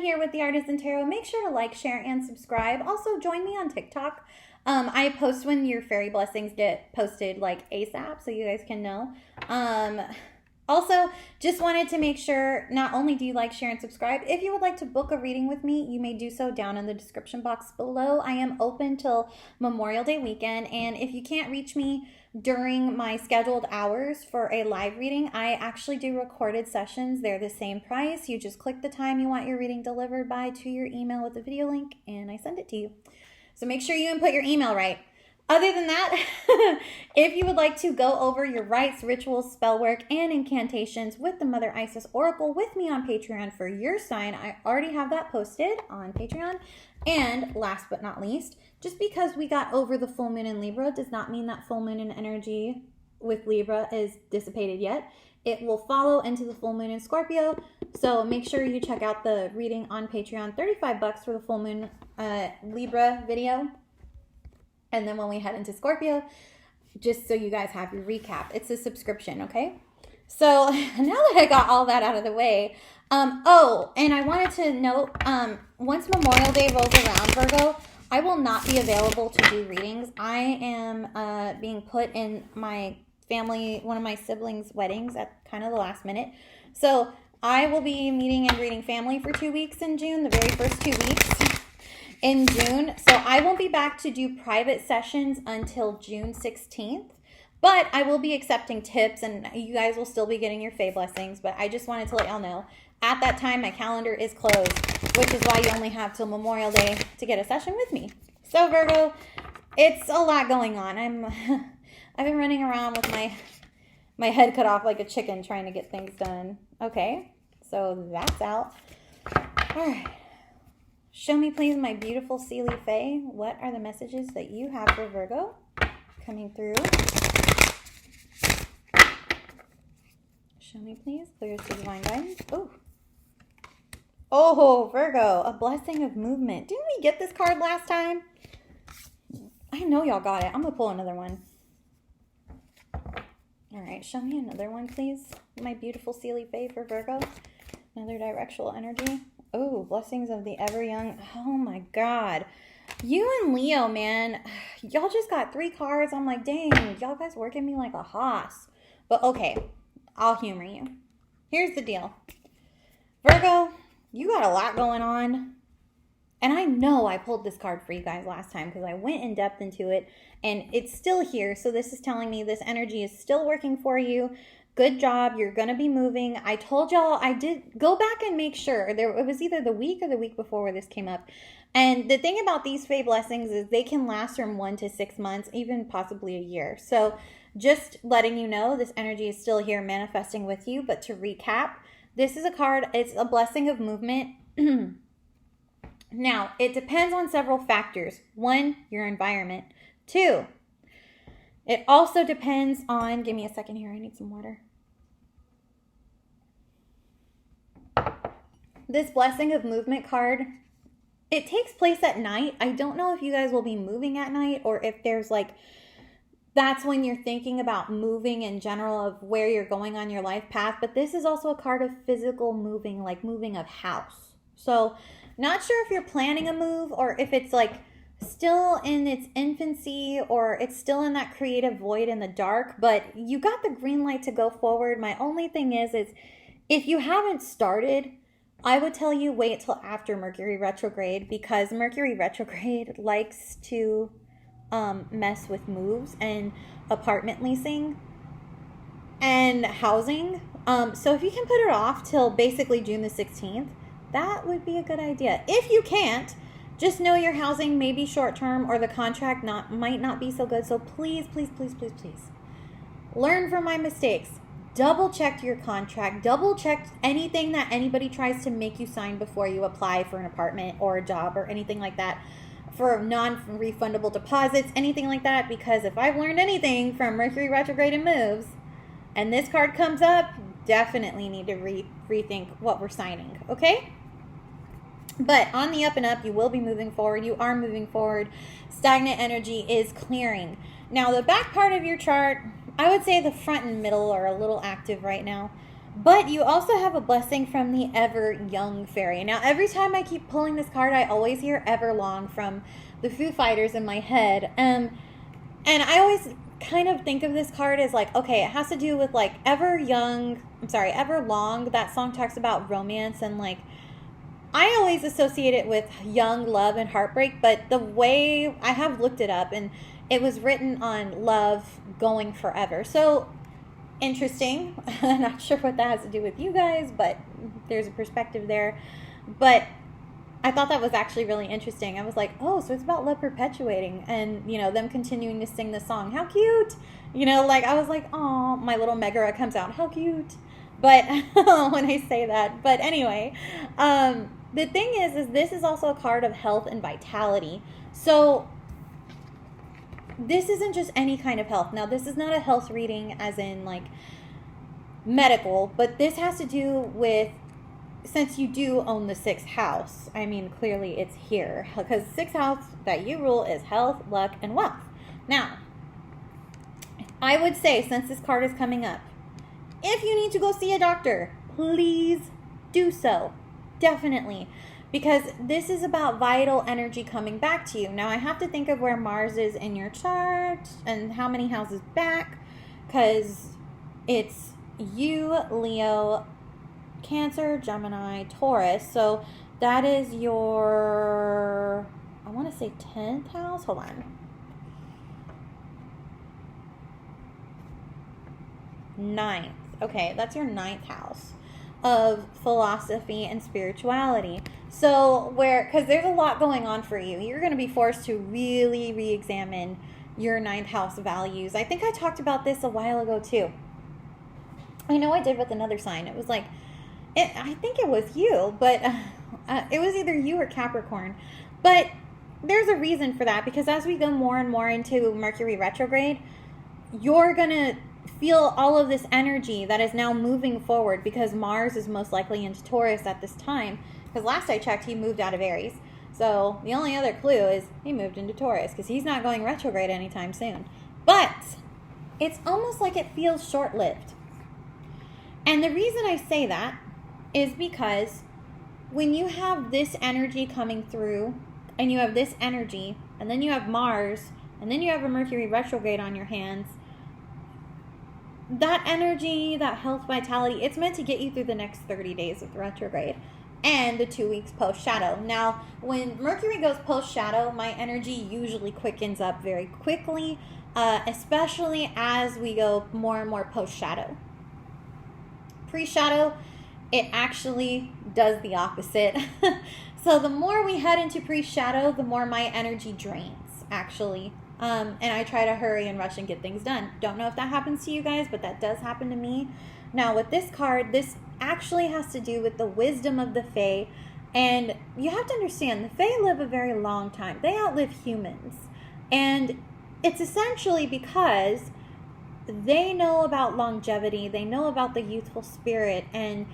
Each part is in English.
here with the Artisan Tarot. Make sure to like, share, and subscribe. Also, join me on TikTok. I post when your fairy blessings get posted like ASAP, so you guys can know. Also, just wanted to make sure, not only do you like, share, and subscribe, if you would like to book a reading with me, you may do so down in the description box below. I am open till Memorial Day weekend, and if you can't reach me during my scheduled hours for a live reading, I actually do recorded sessions. They're the same price. You just click the time you want your reading delivered by to your email with the video link, and I send it to you. So make sure you input your email right. Other than that, if you would like to go over your rites, rituals, spell work, and incantations with the Mother Isis Oracle with me on Patreon for your sign, I already have that posted on Patreon. And last but not least, just because we got over the full moon in Libra does not mean that full moon in energy with Libra is dissipated yet. It will follow into the full moon in Scorpio. So make sure you check out the reading on Patreon. $35 for the full moon Libra video. And then when we head into Scorpio, just so you guys have your recap, it's a subscription, okay? So now that I got all that out of the way, oh, and I wanted to note, once Memorial Day rolls around, Virgo, I will not be available to do readings. I am being put in my family, one of my siblings' weddings at kind of the last minute. So I will be meeting and greeting family for 2 weeks in June, the very first 2 weeks in June. So I won't be back to do private sessions until June 16th, but I will be accepting tips and you guys will still be getting your Fae blessings. But I just wanted to let y'all know at that time my calendar is closed, which is why you only have till Memorial Day to get a session with me. So Virgo, it's a lot going on. I've been running around with my head cut off like a chicken trying to get things done. Okay, so that's out. All right. Show me, please, my beautiful Seelie Fae. What are the messages that you have for Virgo coming through? Show me, please. Clear to divine guidance. Oh, Virgo, a blessing of movement. Didn't we get this card last time? I know y'all got it. I'm going to pull another one. All right, show me another one, please. My beautiful Seelie Fae for Virgo. Another directional energy. Oh, blessings of the ever young. Oh my God. You and Leo, man. Y'all just got 3 cards. I'm like, dang, y'all guys working me like a hoss. But okay, I'll humor you. Here's the deal. Virgo, you got a lot going on. And I know I pulled this card for you guys last time because I went in depth into it. And it's still here. So this is telling me this energy is still working for you. Good job. You're going to be moving. I told y'all, I did go back and make sure. It was either the week or the week before where this came up. And the thing about these Fae blessings is they can last from 1 to 6 months, even possibly a year. So just letting you know, this energy is still here manifesting with you. But to recap, this is a card. It's a blessing of movement. Now, it depends on several factors. 1, your environment. 2, it also depends on, give me a second here, I need some water. This blessing of movement card, it takes place at night. I don't know if you guys will be moving at night or if there's like, that's when you're thinking about moving in general of where you're going on your life path. But this is also a card of physical moving, like moving of house. So not sure if you're planning a move or if it's like still in its infancy or it's still in that creative void in the dark, but you got the green light to go forward. My only thing is if you haven't started, I would tell you wait till after Mercury retrograde, because Mercury retrograde likes to mess with moves and apartment leasing and housing. So if you can put it off till basically June the 16th, that would be a good idea. If you can't, just know your housing may be short-term or the contract might not be so good. So please, please, please, please, please learn from my mistakes. Double check your contract. Double check anything that anybody tries to make you sign before you apply for an apartment or a job or anything like that, for non-refundable deposits, anything like that. Because if I've learned anything from Mercury retrograde and moves, and this card comes up, definitely need to rethink what we're signing, okay? But on the up and up, you will be moving forward. You are moving forward. Stagnant energy is clearing. Now, the back part of your chart, I would say the front and middle are a little active right now. But you also have a blessing from the ever young fairy. Now, every time I keep pulling this card, I always hear ever long from the Foo Fighters in my head. And I always kind of think of this card as like, okay, it has to do with like ever long. That song talks about romance, and like I always associate it with young love and heartbreak, but the way I have looked it up, and it was written on love going forever. So interesting. I'm not sure what that has to do with you guys, but there's a perspective there. But I thought that was actually really interesting. I was like, oh, so it's about love perpetuating, and, you know, them continuing to sing the song. How cute. You know, like, I was like, oh, my little Megara comes out. How cute. But when I say that. But anyway, the thing is this is also a card of health and vitality. So this isn't just any kind of health. Now, this is not a health reading as in like medical, but this has to do with, since you do own the 6th house, I mean, clearly it's here, because 6th house that you rule is health, luck, and wealth. Now, I would say, since this card is coming up, if you need to go see a doctor, please do so. Definitely. Because this is about vital energy coming back to you. Now, I have to think of where Mars is in your chart and how many houses back, because it's you, Leo, Cancer, Gemini, Taurus. So that is your, I want to say 10th house. Hold on. 9th. Okay, that's your 9th house of philosophy and spirituality. So because there's a lot going on for you. You're going to be forced to really re-examine your 9th house values. I think I talked about this a while ago too. I know I did with another sign. It was like, I think it was you, but it was either you or Capricorn. But there's a reason for that, because as we go more and more into Mercury retrograde, you're going to feel all of this energy that is now moving forward, because Mars is most likely into Taurus at this time. Because last I checked, he moved out of Aries. So the only other clue is he moved into Taurus, because he's not going retrograde anytime soon. But it's almost like it feels short-lived. And the reason I say that is because when you have this energy coming through, and you have this energy, and then you have Mars, and then you have a Mercury retrograde on your hands, that energy, that health, vitality, it's meant to get you through the next 30 days of the retrograde and the 2 weeks post-shadow. Now, when Mercury goes post-shadow, my energy usually quickens up very quickly, especially as we go more and more post-shadow. Pre-shadow, it actually does the opposite. So the more we head into pre-shadow, the more my energy drains, actually. And I try to hurry and rush and get things done. Don't know if that happens to you guys, but that does happen to me. Now, with this card, this actually has to do with the wisdom of the Fae. And you have to understand, the Fae live a very long time. They outlive humans. And it's essentially because they know about longevity. They know about the youthful spirit. And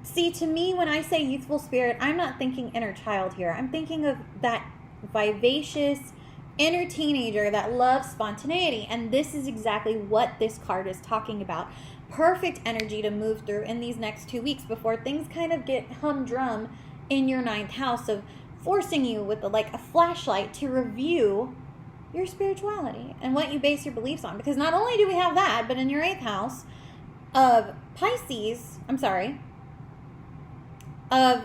see, to me, when I say youthful spirit, I'm not thinking inner child here. I'm thinking of that vivacious inner teenager that loves spontaneity. And this is exactly what this card is talking about. Perfect energy to move through in these next 2 weeks before things kind of get humdrum in your 9th house, of forcing you with a flashlight to review your spirituality and what you base your beliefs on. Because not only do we have that, but in your 8th house of of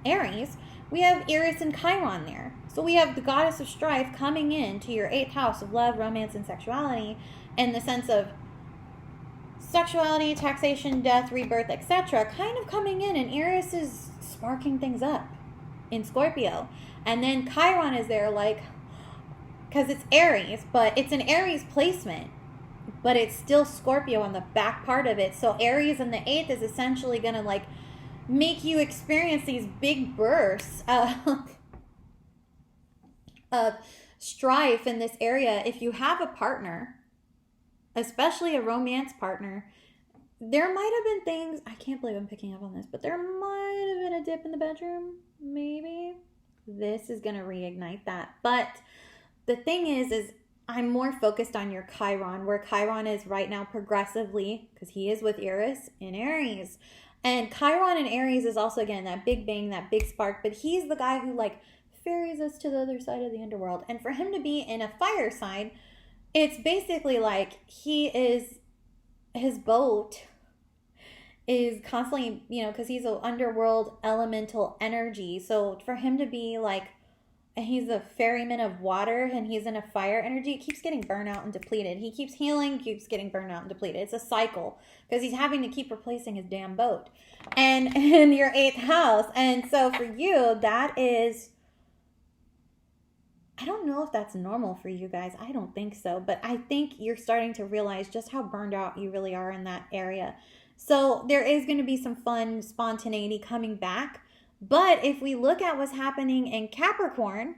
Aries, we have Eris and Chiron there. So we have the goddess of strife coming into your 8th house of love, romance, and sexuality, in the sense of sexuality, taxation, death, rebirth, etc., kind of coming in, and Eris is sparking things up in Scorpio. And then Chiron is there, because it's Aries, but it's an Aries placement, but it's still Scorpio on the back part of it. So Aries in the 8th is essentially going to make you experience these big bursts of strife in this area. If you have a partner, especially a romance partner, there might have been things, I can't believe I'm picking up on this, but there might have been a dip in the bedroom, maybe. This is going to reignite that. But the thing is I'm more focused on your Chiron, where Chiron is right now progressively, because he is with Eris in Aries. And Chiron in Aries is also, again, that big bang, that big spark, but he's the guy who, like, ferries us to the other side of the underworld. And for him to be in a fire sign, it's basically like his boat is constantly, because he's an underworld elemental energy. So for him to be like, he's a ferryman of water and he's in a fire energy, it keeps getting burnt out and depleted. He keeps healing, keeps getting burnt out and depleted. It's a cycle because he's having to keep replacing his damn boat. And in your 8th house. And so for you, that is, I don't know if that's normal for you guys. I don't think so. But I think you're starting to realize just how burned out you really are in that area. So there is going to be some fun spontaneity coming back. But if we look at what's happening in Capricorn,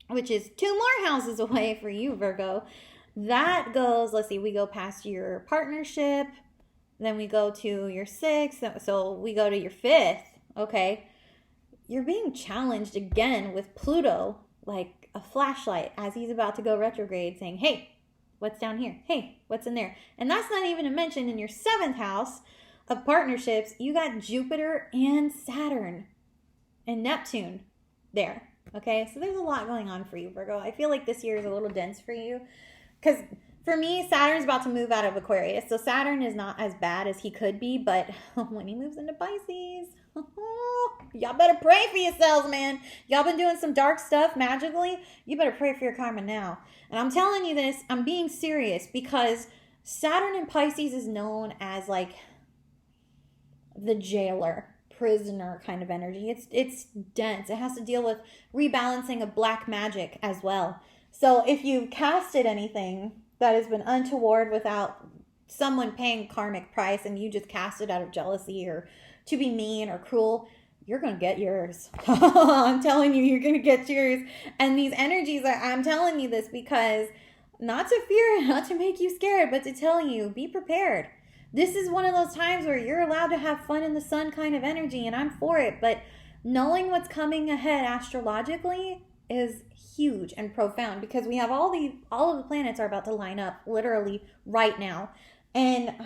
which is 2 more houses away for you, Virgo, that goes, let's see, we go past your partnership, then we go to your 6th, so we go to your 5th, okay? You're being challenged again with Pluto, like a flashlight, as he's about to go retrograde, saying, hey, what's down here? Hey, what's in there? And that's not even to mention in your 7th house of partnerships, you got Jupiter and Saturn and Neptune there. Okay, so there's a lot going on for you, Virgo. I feel like this year is a little dense for you because for me, Saturn's about to move out of Aquarius. So Saturn is not as bad as he could be, but when he moves into Pisces, y'all better pray for yourselves, man. Y'all been doing some dark stuff magically. You better pray for your karma now. And I'm telling you this, I'm being serious because Saturn in Pisces is known as like the jailer, prisoner kind of energy. It's dense. It has to deal with rebalancing of black magic as well. So if you casted anything that has been untoward without someone paying karmic price and you just cast it out of jealousy or to be mean or cruel, you're going to get yours. I'm telling you, you're going to get yours. And these energies, I'm telling you this because not to fear, not to make you scared, but to tell you, be prepared. This is one of those times where you're allowed to have fun in the sun kind of energy, and I'm for it. But knowing what's coming ahead astrologically is huge and profound because we have all of the planets are about to line up literally right now. And as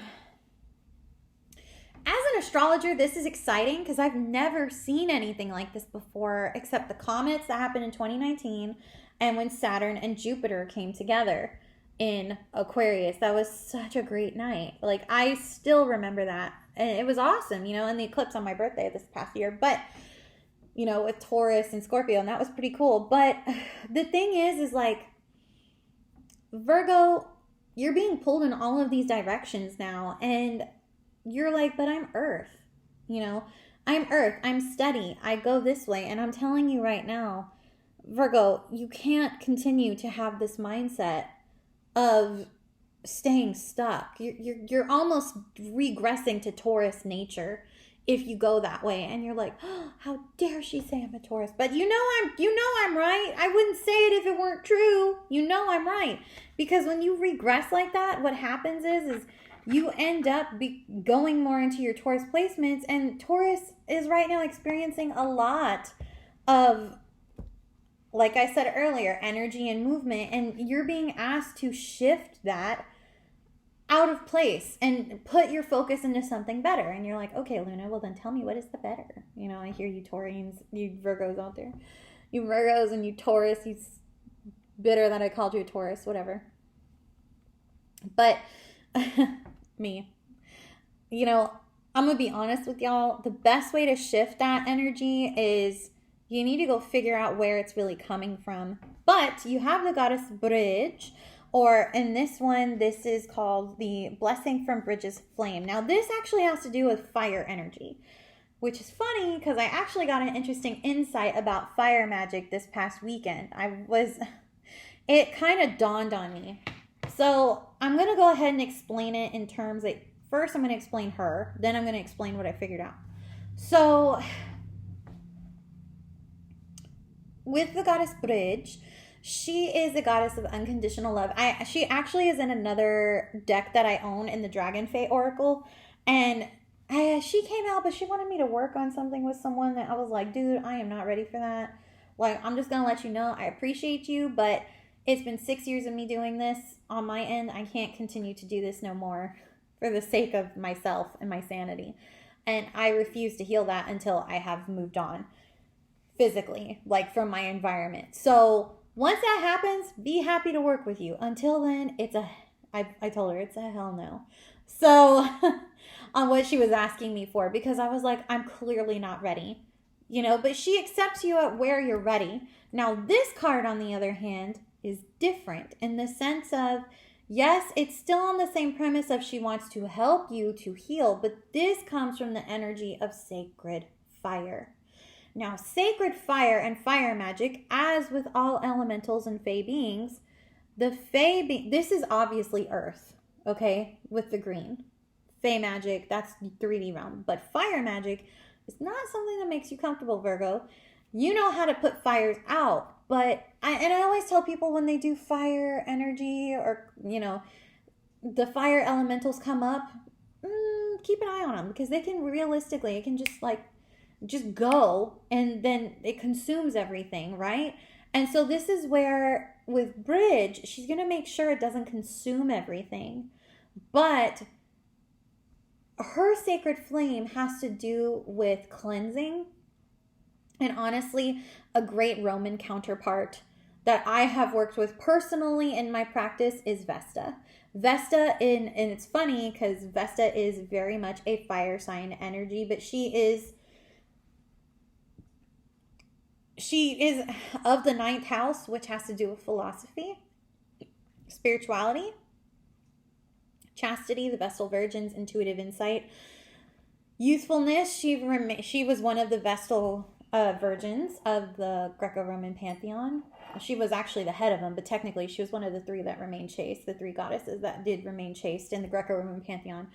an astrologer, this is exciting because I've never seen anything like this before except the comets that happened in 2019 and when Saturn and Jupiter came together in Aquarius. That was such a great night. Like, I still remember that. And it was awesome, and the eclipse on my birthday this past year. But, with Taurus and Scorpio, and that was pretty cool. But the thing is like, Virgo, you're being pulled in all of these directions now. And you're like, but I'm Earth, I'm Earth, I'm steady, I go this way. And I'm telling you right now, Virgo, you can't continue to have this mindset of staying stuck. You're almost regressing to Taurus nature if you go that way. And you're like, oh, how dare she say I'm a Taurus? But I'm right. I wouldn't say it if it weren't true. I'm right. Because when you regress like that, what happens is you end up going more into your Taurus placements. And Taurus is right now experiencing a lot of, like I said earlier, energy and movement, and you're being asked to shift that out of place and put your focus into something better. And you're like, okay, Luna, well then tell me, what is the better? I hear you Taurians, you Virgos out there, you Virgos and you Taurus, you bitter that I called you a Taurus, whatever. But me, I'm gonna be honest with y'all. The best way to shift that energy is you need to go figure out where it's really coming from. But you have the goddess Bridge, or in this one, this is called the Blessing from Bridge's Flame. Now, this actually has to do with fire energy, which is funny because I actually got an interesting insight about fire magic this past weekend. It kind of dawned on me. So I'm going to go ahead and explain it in terms of, first I'm going to explain her, then I'm going to explain what I figured out. So with the goddess Bridge, she is a goddess of unconditional love. She actually is in another deck that I own in the Dragon Fae Oracle. And she came out, but she wanted me to work on something with someone that I was like, dude, I am not ready for that. Like, I'm just going to let you know, I appreciate you, but It's been 6 years of me doing this on my end. I can't continue to do this no more for the sake of myself and my sanity. And I refuse to heal that until I have moved on physically, like from my environment. So once that happens, be happy to work with you. Until then, I told her it's a hell no. So on what she was asking me for, because I was like, I'm clearly not ready, but she accepts you at where you're ready. Now, this card, on the other hand, is different in the sense of, yes, it's still on the same premise of she wants to help you to heal, but this comes from the energy of sacred fire. Now, sacred fire and fire magic, as with all elementals and fae beings, this is obviously earth, okay, with the green. Fae magic, that's 3D realm. But fire magic is not something that makes you comfortable, Virgo. You know how to put fires out. But I always tell people when they do fire energy or, the fire elementals come up, keep an eye on them because they can realistically, it can just go and then it consumes everything, right? And so this is where with Bridge, she's going to make sure it doesn't consume everything. But her sacred flame has to do with cleansing. And honestly, a great Roman counterpart that I have worked with personally in my practice is Vesta. Vesta, and it's funny because Vesta is very much a fire sign energy, but she is of the 9th house, which has to do with philosophy, spirituality, chastity, the Vestal Virgins, intuitive insight, youthfulness. She was one of the Vestal virgins of the Greco-Roman pantheon. She was actually the head of them, but technically she was one of the 3 that remained chaste, the 3 goddesses that did remain chaste in the Greco-Roman pantheon.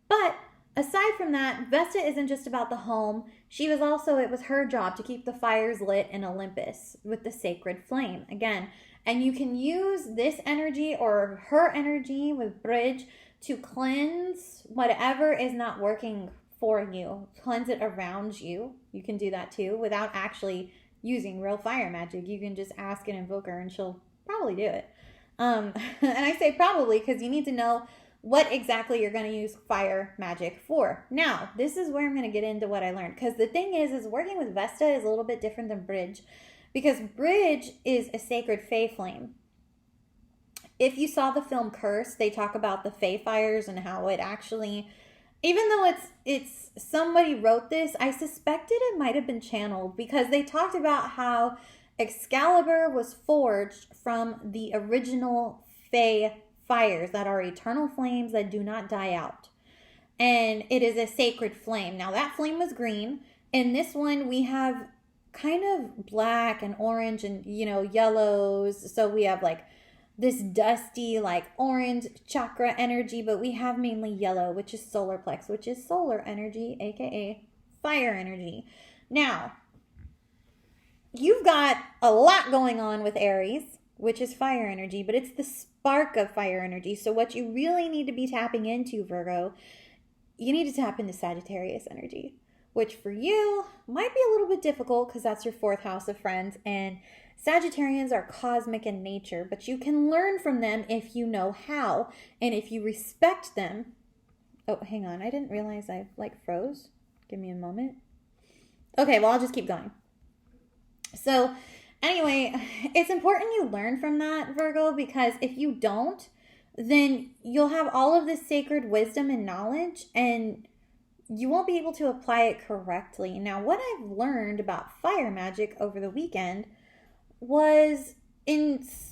But aside from that, Vesta isn't just about the home. It was her job to keep the fires lit in Olympus with the sacred flame. Again, and you can use this energy or her energy with Bridge to cleanse whatever is not working for you. Cleanse it around you. You can do that too without actually using real fire magic. You can just ask and invoke her and she'll probably do it. And I say probably because you need to know what exactly you're going to use fire magic for. Now, this is where I'm going to get into what I learned. Because the thing is working with Vesta is a little bit different than Bridge. Because Bridge is a sacred fae flame. If you saw the film Curse, they talk about the fae fires and how it actually, even though it's somebody wrote this, I suspected it might have been channeled. Because they talked about how Excalibur was forged from the original fae fires that are eternal flames that do not die out. And it is a sacred flame. Now that flame was green. In this one we have kind of black and orange and yellows. So we have like this dusty like orange chakra energy, but we have mainly yellow, which is solar plex, which is solar energy, aka fire energy. Now you've got a lot going on with Aries, which is fire energy, but it's the spark of fire energy. So what you really need to be tapping into, Virgo, you need to tap into Sagittarius energy, which for you might be a little bit difficult because that's your 4th house of friends. And Sagittarians are cosmic in nature, but you can learn from them if you know how and if you respect them. Oh, hang on. I didn't realize I froze. Give me a moment. Okay, well, I'll just keep going. So anyway, it's important you learn from that, Virgo, because if you don't, then you'll have all of this sacred wisdom and knowledge and you won't be able to apply it correctly. Now, what I've learned about fire magic over the weekend was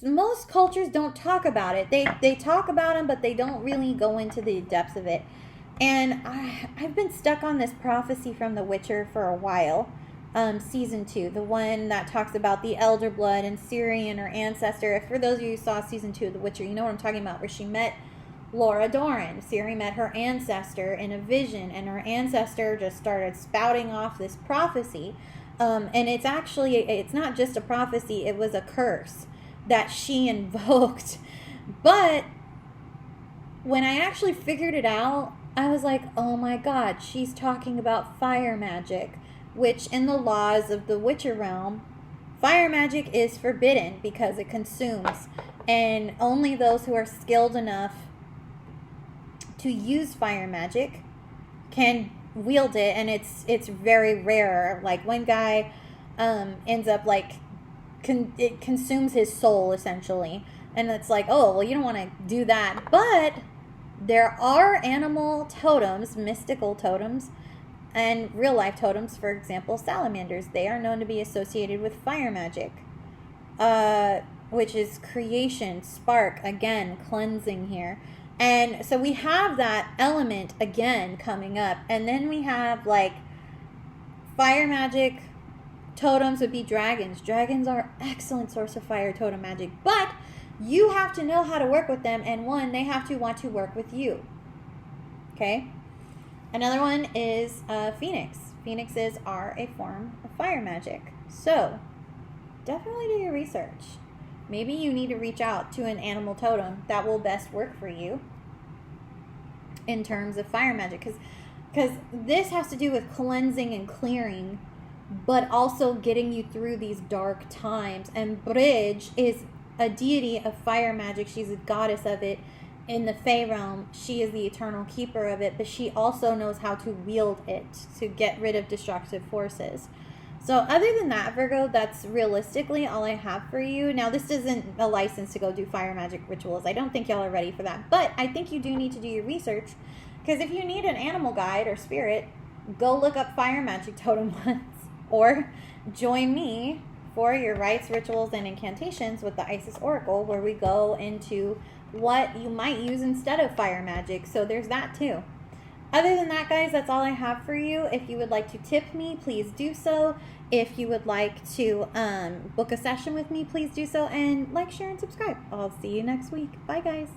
most cultures don't talk about it. They talk about them, but they don't really go into the depths of it. And I've been stuck on this prophecy from The Witcher for a while. Season 2, the one that talks about the elder blood and Ciri and her ancestor. If for those of you who saw season 2 of The Witcher, you know what I'm talking about, where she met Laura Doran. Ciri met her ancestor in a vision, and her ancestor just started spouting off this prophecy. And it's not just a prophecy, it was a curse that she invoked. But when I actually figured it out, I was like, oh my God, she's talking about fire magic. Which in the laws of the Witcher realm, fire magic is forbidden because it consumes. and only those who are skilled enough to use fire magic can wield it, and it's very rare. Like, one guy ends up like it consumes his soul essentially, and it's like, oh well, you don't want to do that. But there are animal totems, mystical totems, and real life totems. For example, salamanders, they are known to be associated with fire magic, which is creation, spark, again, cleansing here. And so we have that element again coming up. And then we have like fire magic totems would be dragons. Dragons are excellent source of fire totem magic, but you have to know how to work with them, and one, they have to want to work with you. Okay? Another one is Phoenix. Phoenixes are a form of fire magic. So, definitely do your research. Maybe you need to reach out to an animal totem that will best work for you in terms of fire magic. Because this has to do with cleansing and clearing, but also getting you through these dark times. And Bridge is a deity of fire magic. She's a goddess of it. In the Fae realm, she is the eternal keeper of it, but she also knows how to wield it to get rid of destructive forces. So other than that, Virgo, that's realistically all I have for you. Now, this isn't a license to go do fire magic rituals. I don't think y'all are ready for that. But I think you do need to do your research, because if you need an animal guide or spirit, go look up fire magic totem ones, or join me for your rites, rituals, and incantations with the Isis Oracle, where we go into what you might use instead of fire magic. So there's that too. Other than that, guys, that's all I have for you. If you would like to tip me, please do so. If you would like to book a session with me, please do so. And like, share, and subscribe. I'll see you next week. Bye, guys.